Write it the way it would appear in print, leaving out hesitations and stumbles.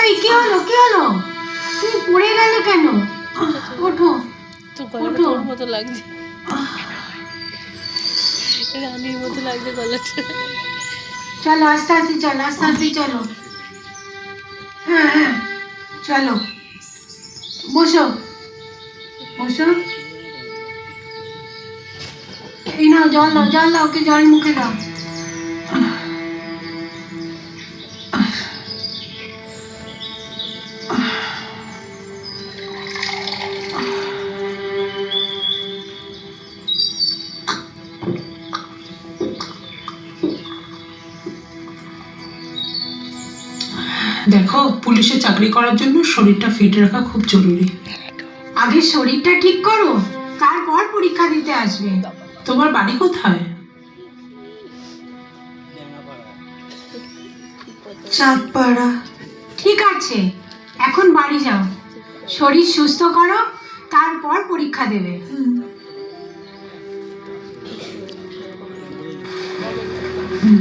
এই কি হলো কি হলো? তুমি পড়ে গেলে কেন? ওঠো তো গলাটা তোর মতো লাগছে, রানীর মতো লাগছে গলাটা। চলো আস্তে আস্তে চলো, আস্তে আস্তে চলো। হ্যাঁ হ্যাঁ চলো, বসো বসো। এই নাও জল দাও, জল দাও, ওকে জল মুখে দাও। দেখো, পুলিশে চাকরি করার জন্য শরীরটা ফিট রাখা খুব জরুরি। আগে শরীরটা ঠিক করো, তারপর পরীক্ষা দিতে আসবে। তোমার বাড়ি কোথায়? চাঁদপাড়া। ঠিক আছে, এখন বাড়ি যাও, শরীর সুস্থ করো, তারপর পরীক্ষা দেবে। হুম।